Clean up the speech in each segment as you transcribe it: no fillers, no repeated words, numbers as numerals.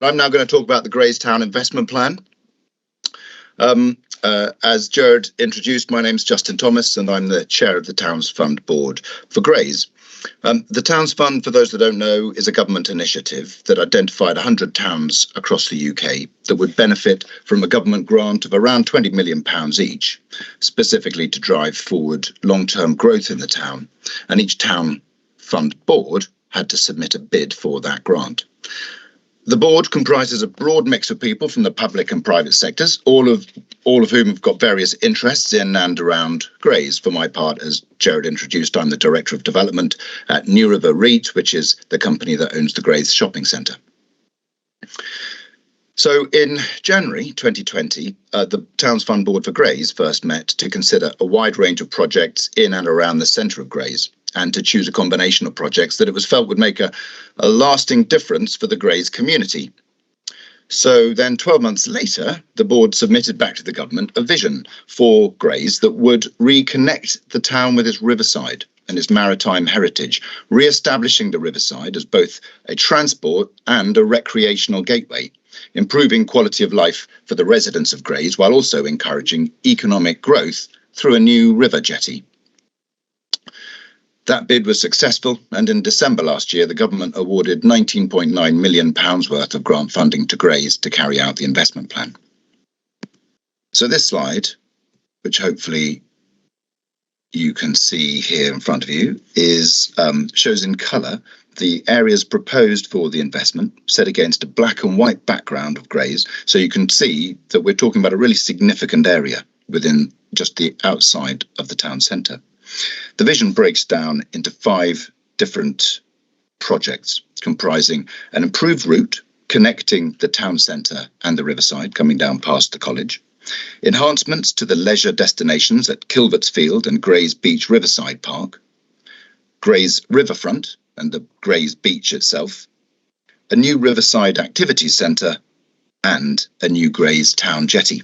I'm now going to talk about the Grays Town Investment Plan. As Gerard introduced, my name's Justin Thomas and I'm the chair of the Towns Fund Board for Grays. The Towns Fund, for those that don't know, is a government initiative that identified 100 towns across the UK that would benefit from a government grant of around £20 million each, specifically to drive forward long-term growth in the town. And each Town Fund Board had to submit a bid for that grant. The board comprises a broad mix of people from the public and private sectors, all of whom have got various interests in and around Grays. For my part, as Gerard introduced, I'm the Director of Development at NewRiver REIT, which is the company that owns the Grays shopping centre. So in January 2020, the Towns Fund Board for Grays first met to consider a wide range of projects in and around the centre of Grays, and to choose a combination of projects that it was felt would make a lasting difference for the Grays community. So then 12 months later, the board submitted back to the government a vision for Grays that would reconnect the town with its riverside and its maritime heritage, re-establishing the riverside as both a transport and a recreational gateway, improving quality of life for the residents of Grays while also encouraging economic growth through a new river jetty. That bid was successful, and in December last year, the government awarded £19.9 million worth of grant funding to Grays to carry out the investment plan. So this slide, which hopefully you can see here in front of you, shows in colour the areas proposed for the investment set against a black and white background of Grays. So you can see that we're talking about a really significant area within just the outside of the town centre. The vision breaks down into 5 different projects comprising an improved route connecting the town centre and the riverside coming down past the college, enhancements to the leisure destinations at Kilvert's Field and Grays Beach Riverside Park, Grays Riverfront and the Grays Beach itself, a new riverside activities centre and a new Grays Town Jetty.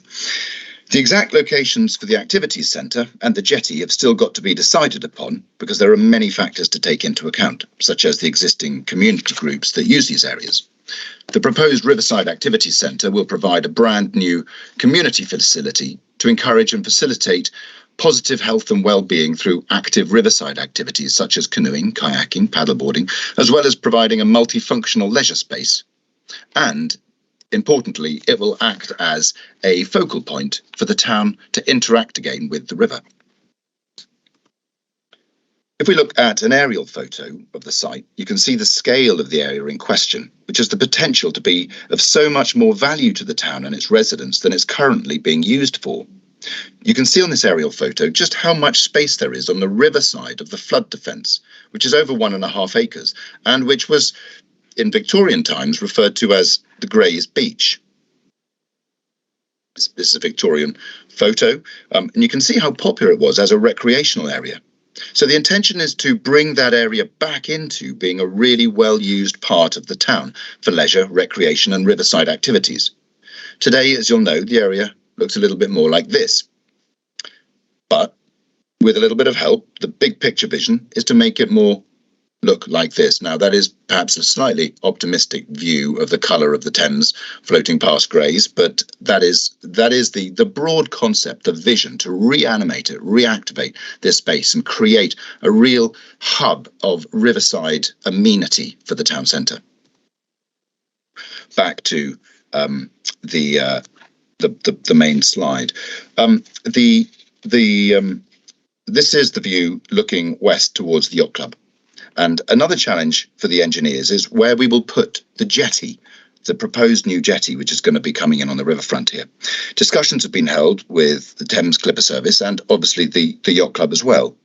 The exact locations for the activities centre and the jetty have still got to be decided upon because there are many factors to take into account, such as the existing community groups that use these areas. The proposed Riverside Activities Centre will provide a brand new community facility to encourage and facilitate positive health and well-being through active riverside activities such as canoeing, kayaking, paddleboarding, as well as providing a multifunctional leisure space. And importantly, it will act as a focal point for the town to interact again with the river. If we look at an aerial photo of the site, you can see the scale of the area in question, which has the potential to be of so much more value to the town and its residents than it's currently being used for. You can see on this aerial photo just how much space there is on the riverside of the flood defence, which is over 1.5 acres, and which was in Victorian times referred to as the Grays Beach. This is a Victorian photo, and you can see how popular it was as a recreational area. So the intention is to bring that area back into being a really well-used part of the town for leisure, recreation and riverside activities. Today, as you'll know, the area looks a little bit more like this. But with a little bit of help, the big picture vision is to make it more look like this. Now, that is perhaps a slightly optimistic view of the colour of the Thames floating past Grays, but that is the broad concept, the vision to reanimate it, reactivate this space and create a real hub of riverside amenity for the town centre. Back to the main slide. This is the view looking west towards the yacht club. And another challenge for the engineers is where we will put the jetty, the proposed new jetty, which is going to be coming in on the riverfront here. Discussions have been held with the Thames Clipper Service and obviously the yacht club as well.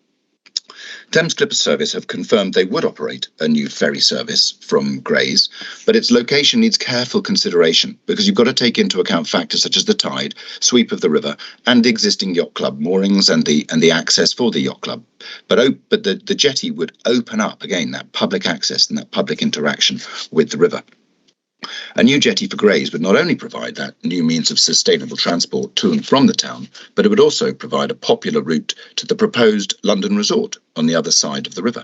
Thames Clipper Service have confirmed they would operate a new ferry service from Grays, but its location needs careful consideration because you've got to take into account factors such as the tide, sweep of the river, and the existing yacht club moorings and the access for the yacht club. But the jetty would open up again that public access and that public interaction with the river. A new jetty for Grays would not only provide that new means of sustainable transport to and from the town, but it would also provide a popular route to the proposed London resort on the other side of the river.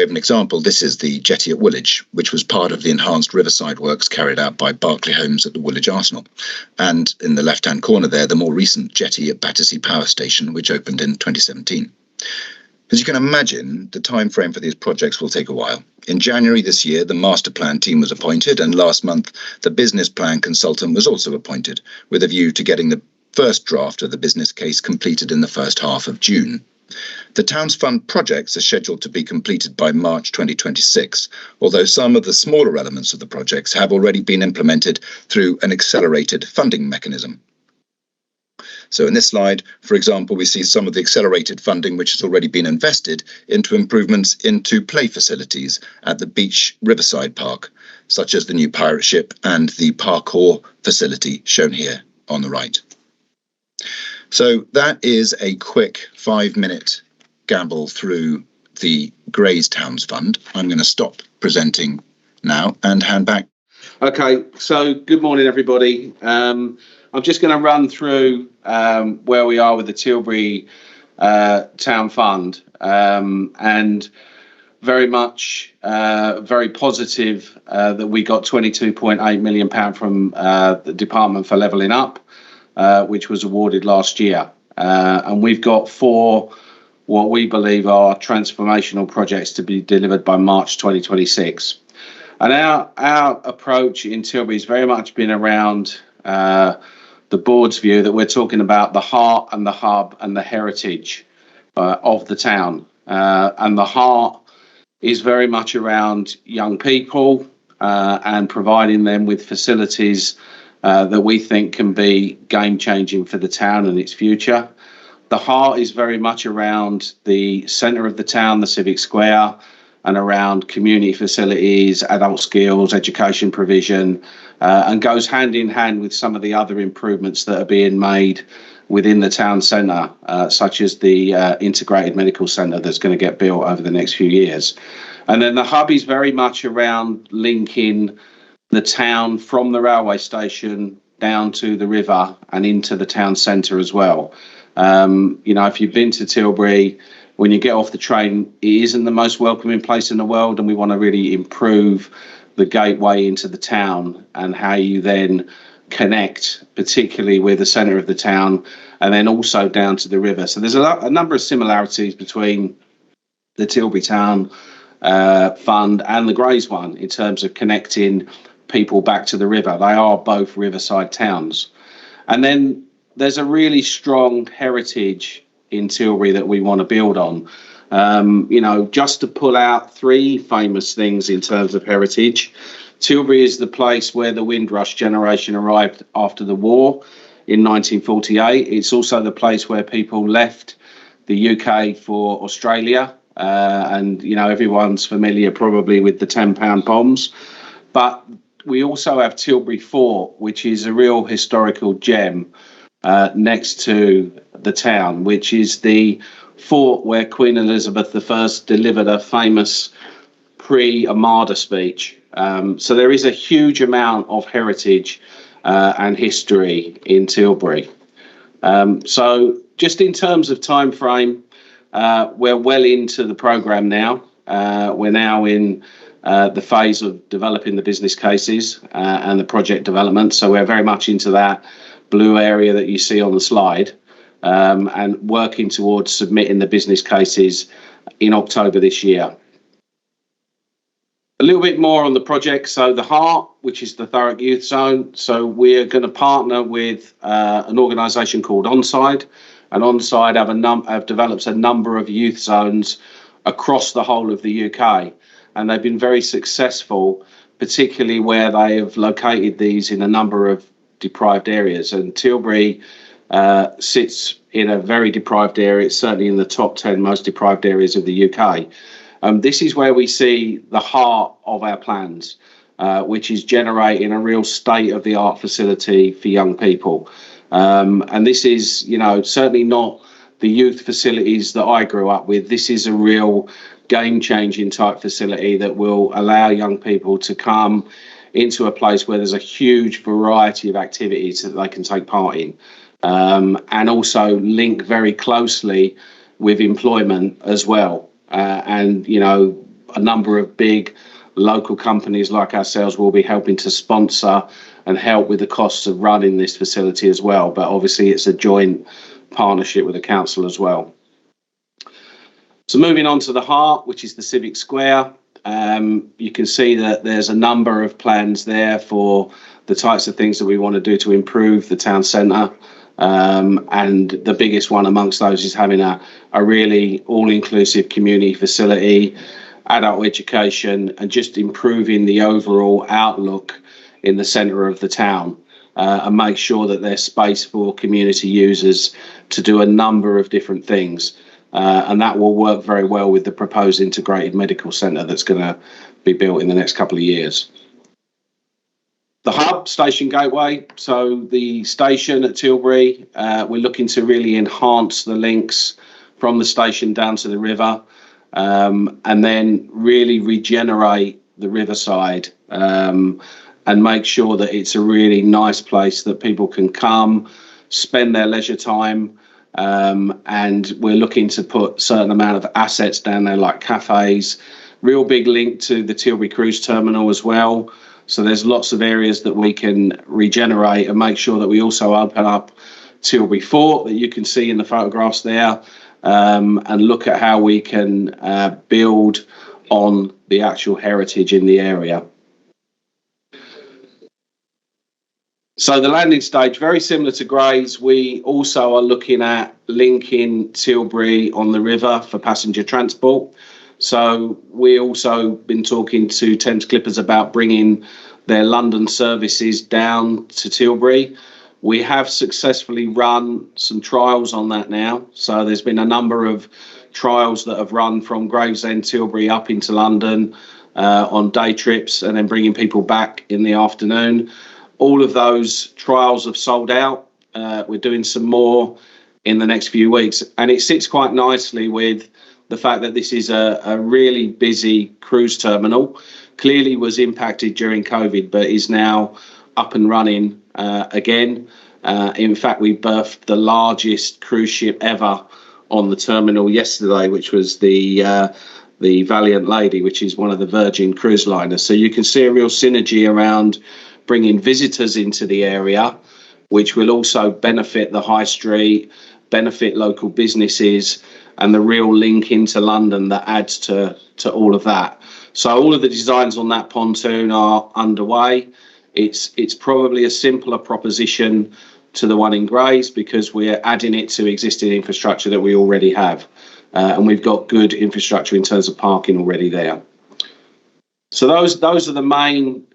way of an example, this is the jetty at Woolwich, which was part of the enhanced riverside works carried out by Berkeley Homes at the Woolwich Arsenal. And in the left-hand corner there, the more recent jetty at Battersea Power Station, which opened in 2017. As you can imagine, the time frame for these projects will take a while. In January this year, the master plan team was appointed, and last month, the business plan consultant was also appointed, with a view to getting the first draft of the business case completed in the first half of June. The Towns Fund projects are scheduled to be completed by March 2026, although some of the smaller elements of the projects have already been implemented through an accelerated funding mechanism. So in this slide, for example, we see some of the accelerated funding which has already been invested into improvements into play facilities at the Beach Riverside Park, such as the new pirate ship and the parkour facility shown here on the right. So that is a quick 5-minute gamble through the Grays Towns Fund. I'm going to stop presenting now and hand back. Okay, so good morning, everybody. I'm just going to run through where we are with the Tilbury Town Fund, and very much very positive that we got £22.8 million from the Department for Levelling Up, which was awarded last year. And we've got 4 what we believe are transformational projects to be delivered by March 2026. And our approach in Tilbury has very much been around the board's view that we're talking about the heart and the hub and the heritage of the town. And the heart is very much around young people and providing them with facilities that we think can be game-changing for the town and its future. The heart is very much around the centre of the town, the civic square, and around community facilities, adult skills, education provision, and goes hand in hand with some of the other improvements that are being made within the town centre, such as the integrated medical centre that's going to get built over the next few years. And then the hub is very much around linking the town from the railway station down to the river and into the town centre as well. You know, if you've been to Tilbury, when you get off the train, it isn't the most welcoming place in the world, and we want to really improve the gateway into the town and how you then connect, particularly with the centre of the town, and then also down to the river. So there's a number of similarities between the Tilbury Town Fund and the Grays one in terms of connecting people back to the river. They are both riverside towns. And then there's a really strong heritage in Tilbury that we want to build on. You know, just to pull out 3 famous things in terms of heritage. Tilbury is the place where the Windrush generation arrived after the war in 1948. It's also the place where people left the UK for Australia. And, you know, everyone's familiar probably with the £10 bombs. But we also have Tilbury Fort, which is a real historical gem next to the town, which is the fort where Queen Elizabeth I delivered a famous pre-Armada speech. So there is a huge amount of heritage and history in Tilbury. So just in terms of time frame, we're well into the programme now. We're now in the phase of developing the business cases and the project development. So we're very much into that blue area that you see on the slide, and working towards submitting the business cases in October this year. A little bit more on the project. So the heart, which is the Thurrock Youth Zone. So we're going to partner with an organisation called Onside, and Onside have developed a number of youth zones across the whole of the UK, and they've been very successful, particularly where they have located these in a number of deprived areas. And Tilbury sits in a very deprived area. It's certainly in the top 10 most deprived areas of the UK. This is where we see the heart of our plans, which is generating a real state-of-the-art facility for young people. And this is, you know, certainly not the youth facilities that I grew up with. This is a real game-changing type facility that will allow young people to come into a place where there's a huge variety of activities that they can take part in, and also link very closely with employment as well. And, you know, a number of big local companies like ourselves will be helping to sponsor and help with the costs of running this facility as well. But obviously it's a joint partnership with the council as well. So moving on to the heart, which is the Civic Square, you can see that there's a number of plans there for the types of things that we want to do to improve the town centre. And the biggest one amongst those is having a really all-inclusive community facility, adult education, and just improving the overall outlook in the centre of the town, and make sure that there's space for community users to do a number of different things. And that will work very well with the proposed integrated medical centre that's going to be built in the next couple of years. The hub, Station Gateway, so the station at Tilbury, we're looking to really enhance the links from the station down to the river, and then really regenerate the riverside, and make sure that it's a really nice place that people can come, spend their leisure time, and we're looking to put a certain amount of assets down there like cafes, real big link to the Tilbury Cruise Terminal as well. So there's lots of areas that we can regenerate and make sure that we also open up Tilbury Fort that you can see in the photographs there, and look at how we can build on the actual heritage in the area. So the landing stage, very similar to Grays, we also are looking at linking Tilbury on the river for passenger transport. So we also been talking to Thames Clippers about bringing their London services down to Tilbury. We have successfully run some trials on that now. So there's been a number of trials that have run from Grays and Tilbury up into London on day trips, and then bringing people back in the afternoon. All of those trials have sold out. We're doing some more in the next few weeks, and it sits quite nicely with the fact that this is a really busy cruise terminal. Clearly was impacted during COVID, but is now up and running again. In fact, we berthed the largest cruise ship ever on the terminal yesterday, which was the Valiant Lady, which is one of the Virgin cruise liners. So you can see a real synergy around bringing visitors into the area, which will also benefit the high street, benefit local businesses, and the real link into London that adds to all of that. So all of the designs on that pontoon are underway. It's probably a simpler proposition to the one in Grays because we're adding it to existing infrastructure that we already have. And we've got good infrastructure in terms of parking already there. So those are the main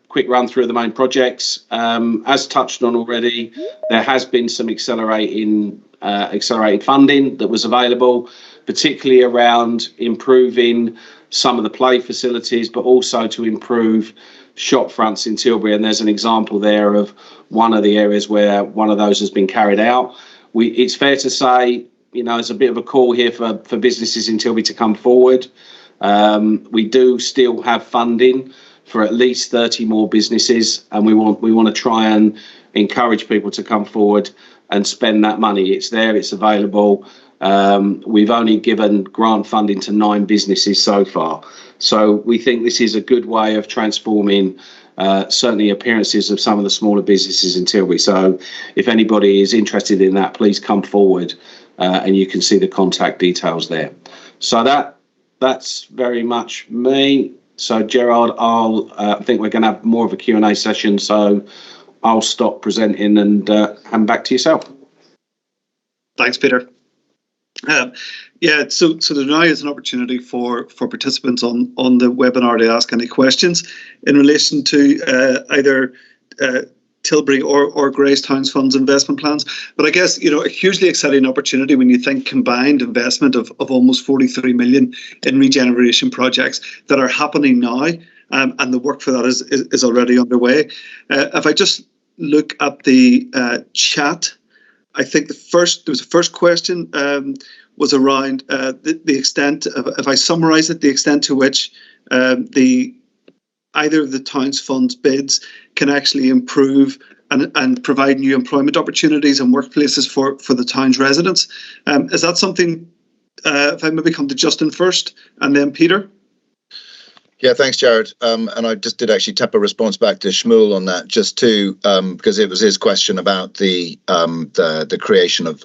quick run through of the main projects. As touched on already, there has been some accelerated funding that was available, particularly around improving some of the play facilities, but also to improve shop fronts in Tilbury. And there's an example there of one of the areas where one of those has been carried out. It's fair to say, there's a bit of a call here for businesses in Tilbury to come forward. We do still have funding for at least 30 more businesses, and we want to try and encourage people to come forward and spend that money. It's there, it's available. We've only given grant funding to 9 businesses so far. So we think this is a good way of transforming certainly appearances of some of the smaller businesses in Tilbury. So if anybody is interested in that, please come forward, and you can see the contact details there. So that's very much me. So Gerard, I think we're going to have more of a Q&A session, so I'll stop presenting and hand back to yourself. Thanks, Peter. So there now is an opportunity for participants on the webinar to ask any questions in relation to either Tilbury or Grays Towns Fund's investment plans. But I guess, a hugely exciting opportunity when you think combined investment of almost 43 million in regeneration projects that are happening now, and the work for that is already underway. If I just look at the chat, I think there was a first question was around the extent, if I summarise it, the extent to which either of the Towns Fund's bids can actually improve and provide new employment opportunities and workplaces for the town's residents. Is that something, if I maybe come to Justin first and then Peter? Yeah, thanks, Gerard. And I just did actually tap a response back to Shmuel on that, just to because it was his question about the creation of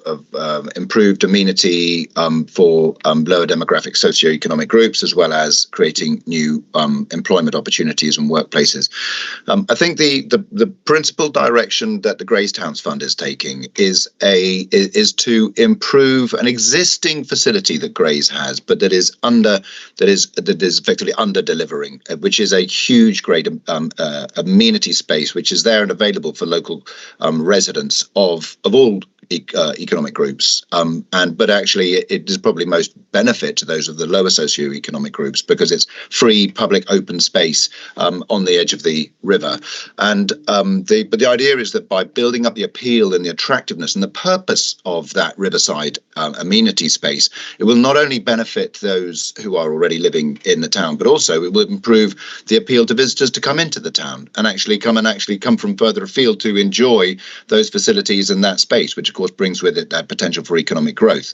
improved amenity for lower demographic socioeconomic groups, as well as creating new employment opportunities and workplaces. I think the principal direction that the Grays Towns Fund is taking is to improve an existing facility that Grays has, but that is effectively under delivering, which is a huge great amenity space, which is there and available for local residents of all economic groups, but actually it is probably most benefit to those of the lower socioeconomic groups, because it's free public open space on the edge of the river. And but the idea is that by building up the appeal and the attractiveness and the purpose of that riverside amenity space, it will not only benefit those who are already living in the town, but also it will improve the appeal to visitors to come into the town and actually come from further afield to enjoy those facilities and that space, which of course brings with it that potential for economic growth.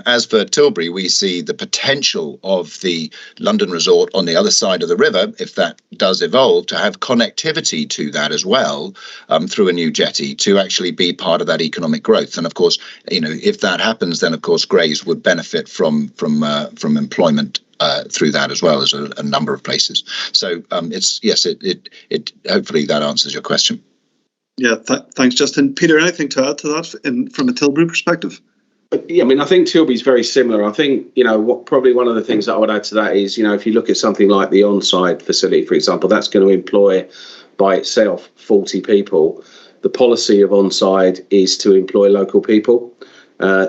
As for Tilbury, we see the potential of the London resort on the other side of the river, if that does evolve, to have connectivity to that as well through a new jetty to actually be part of that economic growth. And of course, if that happens, then of course Grays would benefit from employment through that, as well as a number of places. So it hopefully that answers your question. Yeah, thanks, Justin. Peter, anything to add to that from a Tilbury perspective? Yeah, I mean, I think Tilbury's very similar. I think, probably one of the things that I would add to that is, if you look at something like the on-site facility, for example, that's going to employ by itself 40 people. The policy of on-site is to employ local people.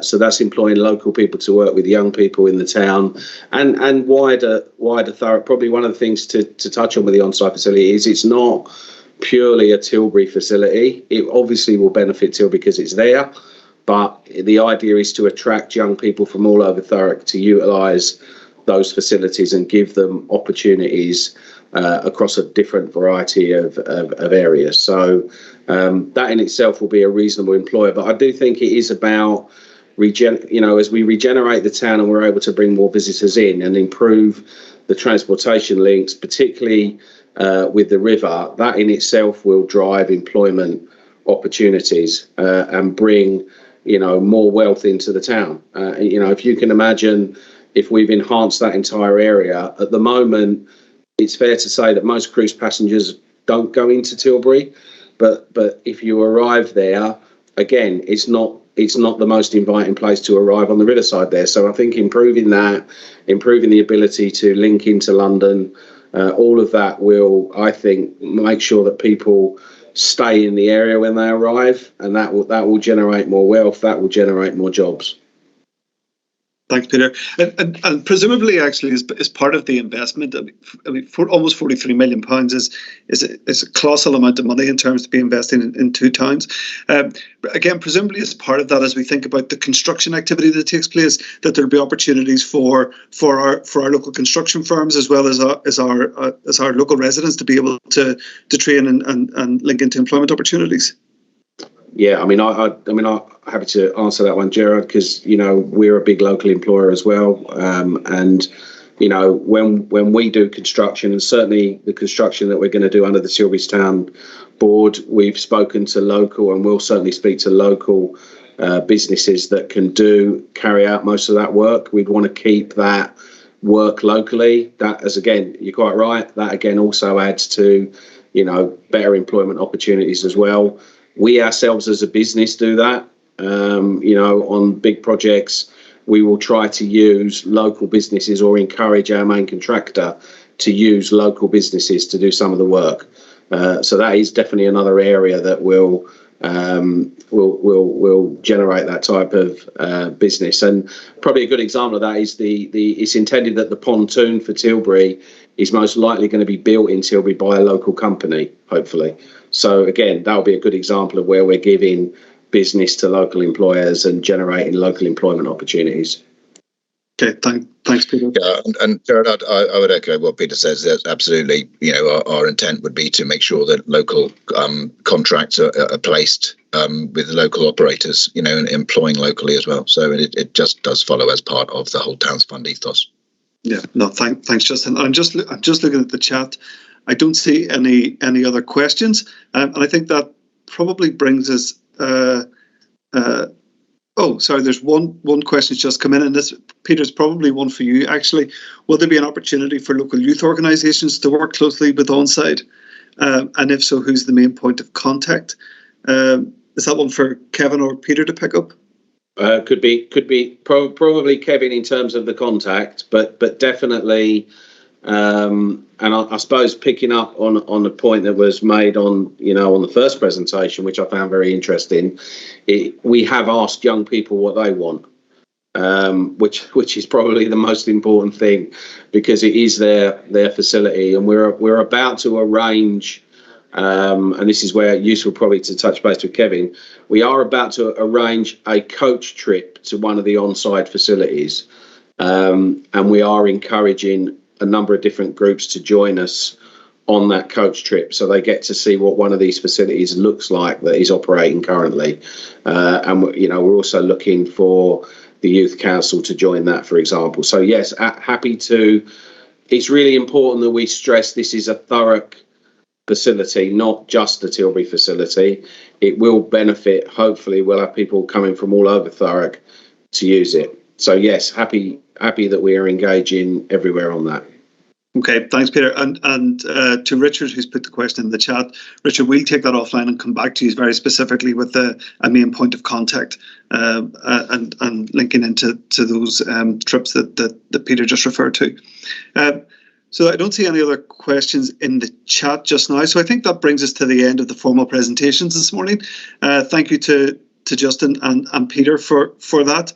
So that's employing local people to work with young people in the town and wider Thurrock. Probably one of the things to touch on with the on-site facility is it's not purely a Tilbury facility. It obviously will benefit Tilbury because it's there, but the idea is to attract young people from all over Thurrock to utilise those facilities and give them opportunities across a different variety of areas. So that in itself will be a reasonable employer. But I do think it is about as we regenerate the town and we're able to bring more visitors in and improve the transportation links, particularly with the river, that in itself will drive employment opportunities and bring more wealth into the town. If you can imagine, if we've enhanced that entire area, at the moment it's fair to say that most cruise passengers don't go into Tilbury, but if you arrive there, again, it's not the most inviting place to arrive on the riverside there. So I think improving the ability to link into London, all of that will, I think, make sure that people stay in the area when they arrive, and that will generate more wealth, that will generate more jobs. Thanks, Peter. And presumably, actually, as part of the investment, for almost £43 million is a colossal amount of money in terms of being investing in two towns. Again, presumably, as part of that, as we think about the construction activity that takes place, that there'll be opportunities for our local construction firms as well as our local residents to be able to train and link into employment opportunities. Yeah, I'm happy to answer that one, Gerard, because we're a big local employer as well, and when we do construction, and certainly the construction that we're going to do under the Tilbury Town Board, we've spoken to local, and we'll certainly speak to local businesses that can carry out most of that work. We'd want to keep that work locally. That, as again, you're quite right, that again also adds to better employment opportunities as well. We ourselves as a business do that. On big projects, we will try to use local businesses or encourage our main contractor to use local businesses to do some of the work. So that is definitely another area that will generate that type of business. And probably a good example of that is it's intended that the pontoon for Tilbury is most likely going to be built in Tilbury by a local company, hopefully. So again, that will be a good example of where we're giving business to local employers and generating local employment opportunities. Okay, thanks, Peter. Yeah, and Gerard, I would echo what Peter says. That absolutely, our intent would be to make sure that local contracts are placed with local operators, and employing locally as well. So it just does follow as part of the whole Towns Fund ethos. Yeah, no, thanks, Justin. I'm just looking at the chat. I don't see any other questions, and I think that probably brings us. Oh, sorry. There's one question that's just come in, and this, Peter's probably one for you. Actually, will there be an opportunity for local youth organisations to work closely with Onside, and if so, who's the main point of contact? Is that one for Kevin or Peter to pick up? Could be probably Kevin in terms of the contact, but definitely, and I suppose picking up on the point that was made on the first presentation, which I found very interesting. We have asked young people what they want, which is probably the most important thing, because it is their facility, and we're about to arrange. And this is where it's useful probably to touch base with Kevin. We are about to arrange a coach trip to one of the on-site facilities, and we are encouraging a number of different groups to join us on that coach trip, so they get to see what one of these facilities looks like that is operating currently. And we're also looking for the youth council to join that, for example. So yes, happy to. It's really important that we stress this is a Thurrock facility, not just the Tilbury facility. It will benefit, hopefully we'll have people coming from all over Thurrock to use it. So yes, happy that we are engaging everywhere on that. Okay, thanks, Peter. And to Richard, who's put the question in the chat, Richard, we'll take that offline and come back to you very specifically with a main point of contact, and linking into those trips that Peter just referred to. So I don't see any other questions in the chat just now. So I think that brings us to the end of the formal presentations this morning. Thank you to Justin and Peter for that.